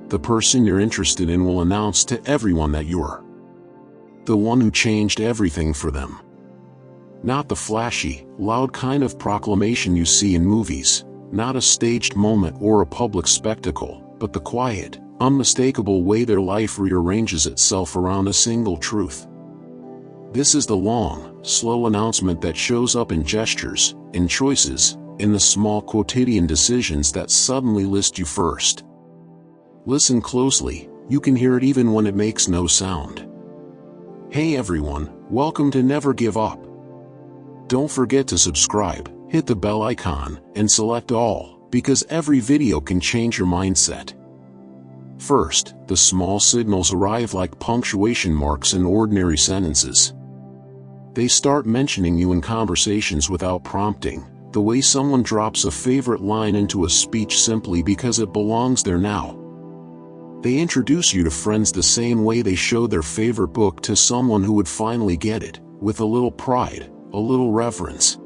The person you're interested in will announce to everyone that you're the one who changed everything for them. Not the flashy, loud kind of proclamation you see in movies, not a staged moment or a public spectacle, but the quiet, unmistakable way their life rearranges itself around a single truth. This is the long, slow announcement that shows up in gestures, in choices, in the small quotidian decisions that suddenly list you first. Listen closely, you can hear it even when it makes no sound. Hey everyone, welcome to Never Give Up. Don't forget to subscribe, hit the bell icon, and select all, because every video can change your mindset. First, the small signals arrive like punctuation marks in ordinary sentences. They start mentioning you in conversations without prompting, the way someone drops a favorite line into a speech simply because it belongs there now. They introduce you to friends the same way they show their favorite book to someone who would finally get it, with a little pride, a little reverence.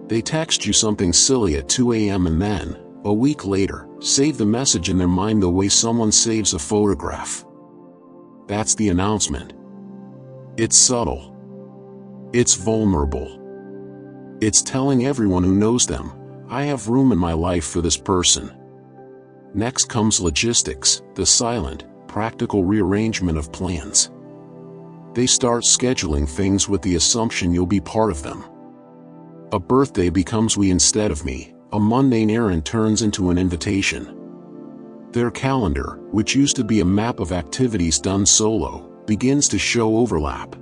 They text you something silly at 2 a.m. and then, a week later, save the message in their mind the way someone saves a photograph. That's the announcement. It's subtle. It's vulnerable. It's telling everyone who knows them, I have room in my life for this person. Next comes logistics, the silent, practical rearrangement of plans. They start scheduling things with the assumption you'll be part of them. A birthday becomes we instead of me, a mundane errand turns into an invitation. Their calendar, which used to be a map of activities done solo, begins to show overlap.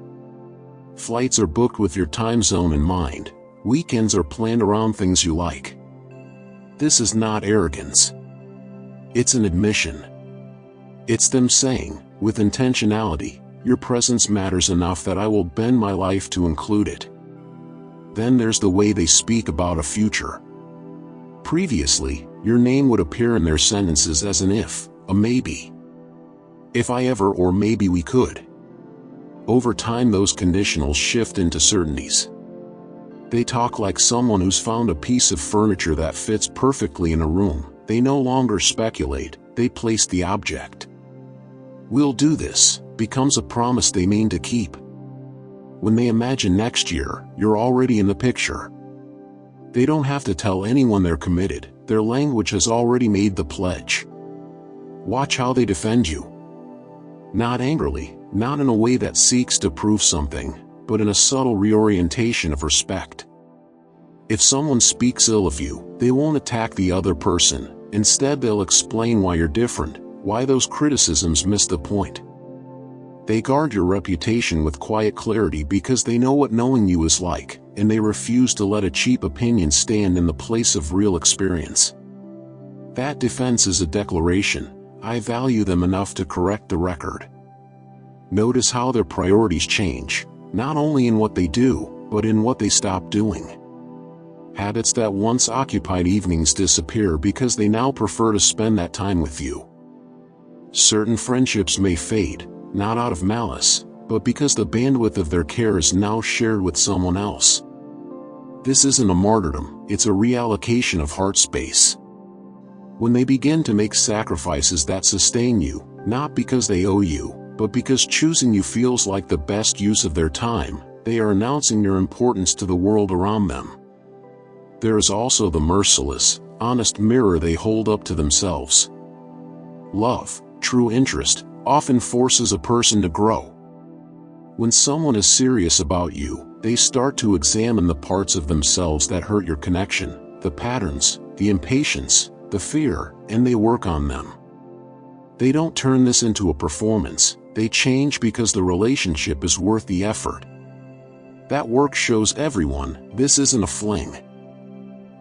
Flights are booked with your time zone in mind. Weekends are planned around things you like. This is not arrogance. It's an admission. It's them saying, with intentionality, your presence matters enough that I will bend my life to include it. Then there's the way they speak about a future. Previously, your name would appear in their sentences as an if, a maybe. If I ever, or maybe we could. Over time those conditionals shift into certainties. They talk like someone who's found a piece of furniture that fits perfectly in a room. They no longer speculate, they place the object. We'll do this, becomes a promise they mean to keep. When they imagine next year, you're already in the picture. They don't have to tell anyone they're committed, their language has already made the pledge. Watch how they defend you. Not angrily, not in a way that seeks to prove something, but in a subtle reorientation of respect. If someone speaks ill of you, they won't attack the other person, instead they'll explain why you're different, why those criticisms miss the point. They guard your reputation with quiet clarity because they know what knowing you is like, and they refuse to let a cheap opinion stand in the place of real experience. That defense is a declaration, I value them enough to correct the record. Notice how their priorities change, not only in what they do, but in what they stop doing. Habits that once occupied evenings disappear because they now prefer to spend that time with you. Certain friendships may fade, not out of malice, but because the bandwidth of their care is now shared with someone else. This isn't a martyrdom, it's a reallocation of heart space. When they begin to make sacrifices that sustain you, not because they owe you, but because choosing you feels like the best use of their time, they are announcing your importance to the world around them. There is also the merciless, honest mirror they hold up to themselves. Love, true interest, often forces a person to grow. When someone is serious about you, they start to examine the parts of themselves that hurt your connection, the patterns, the impatience, the fear, and they work on them. They don't turn this into a performance, they change because the relationship is worth the effort. That work shows everyone, this isn't a fling.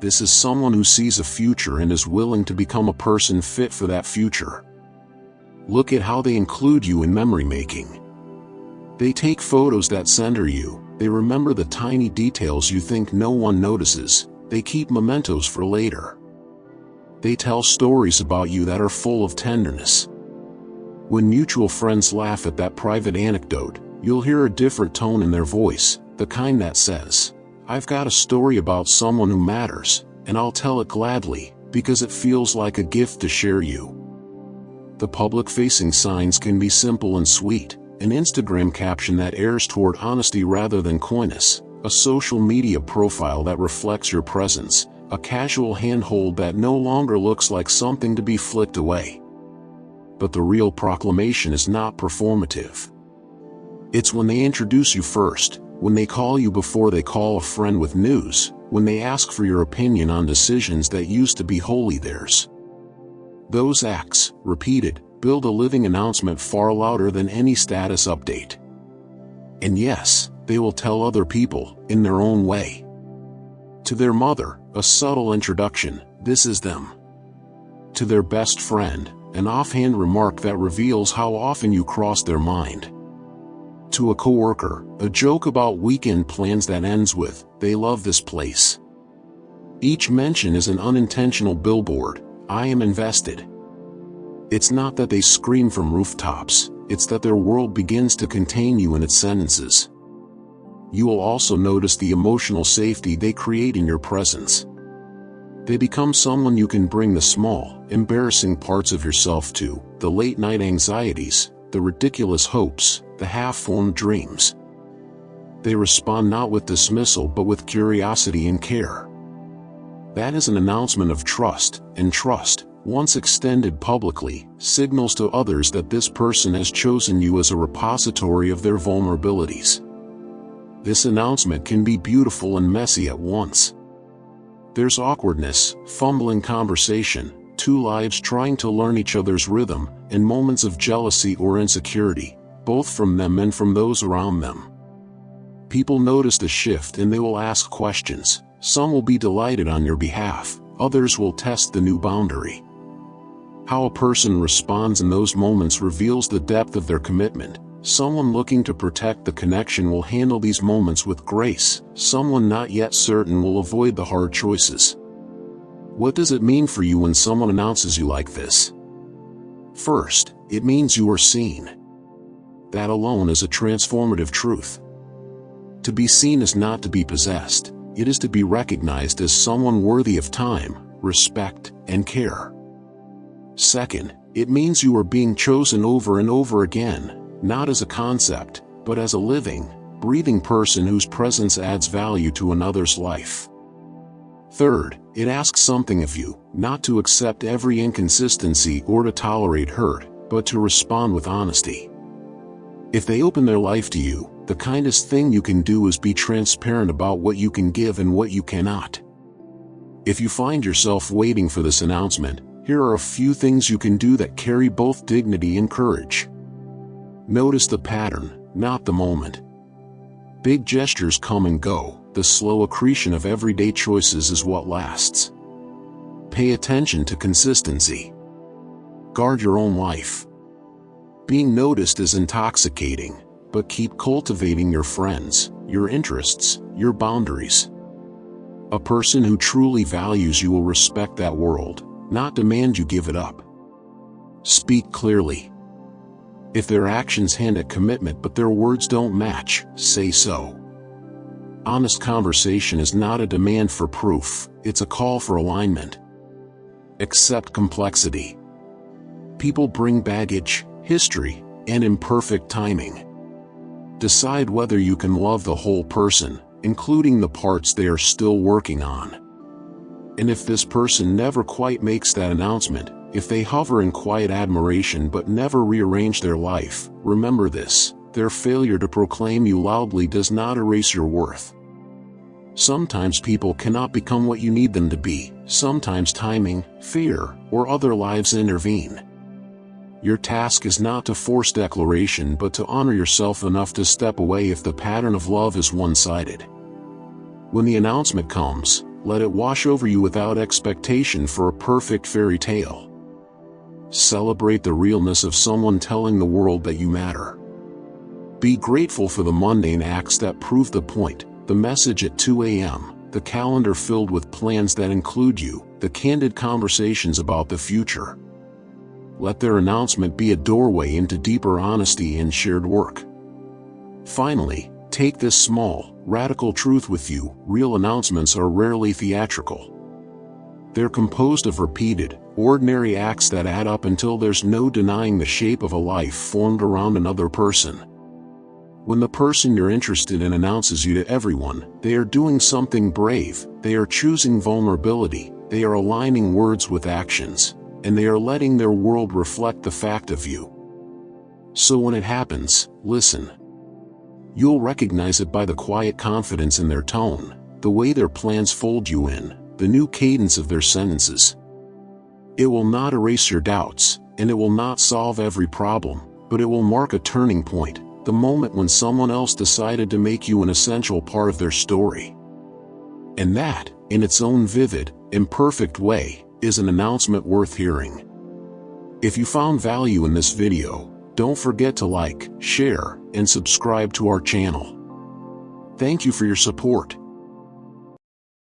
This is someone who sees a future and is willing to become a person fit for that future. Look at how they include you in memory making. They take photos that center you, they remember the tiny details you think no one notices, they keep mementos for later. They tell stories about you that are full of tenderness. When mutual friends laugh at that private anecdote, you'll hear a different tone in their voice, the kind that says, I've got a story about someone who matters, and I'll tell it gladly, because it feels like a gift to share you. The public-facing signs can be simple and sweet: an Instagram caption that errs toward honesty rather than coyness, a social media profile that reflects your presence, a casual handhold that no longer looks like something to be flicked away. But the real proclamation is not performative. It's when they introduce you first, when they call you before they call a friend with news, when they ask for your opinion on decisions that used to be wholly theirs. Those acts, repeated, build a living announcement far louder than any status update. And yes, they will tell other people, in their own way. To their mother, a subtle introduction: this is them. To their best friend, an offhand remark that reveals how often you cross their mind. To a coworker, a joke about weekend plans that ends with, "They love this place." Each mention is an unintentional billboard: I am invested. It's not that they scream from rooftops, it's that their world begins to contain you in its sentences. You will also notice the emotional safety they create in your presence. They become someone you can bring the small, embarrassing parts of yourself to, the late-night anxieties, the ridiculous hopes, the half-formed dreams. They respond not with dismissal but with curiosity and care. That is an announcement of trust, and trust, once extended publicly, signals to others that this person has chosen you as a repository of their vulnerabilities. This announcement can be beautiful and messy at once. There's awkwardness, fumbling conversation, two lives trying to learn each other's rhythm, and moments of jealousy or insecurity, both from them and from those around them. People notice the shift and they will ask questions. Some will be delighted on your behalf, others will test the new boundary. How a person responds in those moments reveals the depth of their commitment. Someone looking to protect the connection will handle these moments with grace. Someone not yet certain will avoid the hard choices. What does it mean for you when someone announces you like this? First, it means you are seen. That alone is a transformative truth. To be seen is not to be possessed. It is to be recognized as someone worthy of time, respect, and care. Second, it means you are being chosen over and over again, not as a concept, but as a living, breathing person whose presence adds value to another's life. Third, it asks something of you, not to accept every inconsistency or to tolerate hurt, but to respond with honesty. If they open their life to you, the kindest thing you can do is be transparent about what you can give and what you cannot. If you find yourself waiting for this announcement, here are a few things you can do that carry both dignity and courage. Notice the pattern, not the moment. Big gestures come and go, the slow accretion of everyday choices is what lasts. Pay attention to consistency. Guard your own life. Being noticed is intoxicating, but keep cultivating your friends, your interests, your boundaries. A person who truly values you will respect that world, not demand you give it up. Speak clearly. If their actions hint at commitment but their words don't match, say so. Honest conversation is not a demand for proof, it's a call for alignment. Accept complexity. People bring baggage, history, and imperfect timing. Decide whether you can love the whole person, including the parts they are still working on. And if this person never quite makes that announcement, if they hover in quiet admiration but never rearrange their life, remember this: their failure to proclaim you loudly does not erase your worth. Sometimes people cannot become what you need them to be. Sometimes timing, fear, or other lives intervene. Your task is not to force declaration but to honor yourself enough to step away if the pattern of love is one-sided. When the announcement comes, let it wash over you without expectation for a perfect fairy tale. Celebrate the realness of someone telling the world that you matter. Be grateful for the mundane acts that prove the point: the message at 2 a.m., the calendar filled with plans that include you, the candid conversations about the future. Let their announcement be a doorway into deeper honesty and shared work. Finally, take this small, radical truth with you: real announcements are rarely theatrical. They're composed of repeated, ordinary acts that add up until there's no denying the shape of a life formed around another person. When the person you're interested in announces you to everyone, they are doing something brave, they are choosing vulnerability, they are aligning words with actions, and they are letting their world reflect the fact of you. So when it happens, listen. You'll recognize it by the quiet confidence in their tone, the way their plans fold you in, the new cadence of their sentences. It will not erase your doubts, and it will not solve every problem, but it will mark a turning point, the moment when someone else decided to make you an essential part of their story. And that, in its own vivid, imperfect way, is an announcement worth hearing. If you found value in this video, don't forget to like, share, and subscribe to our channel. Thank you for your support.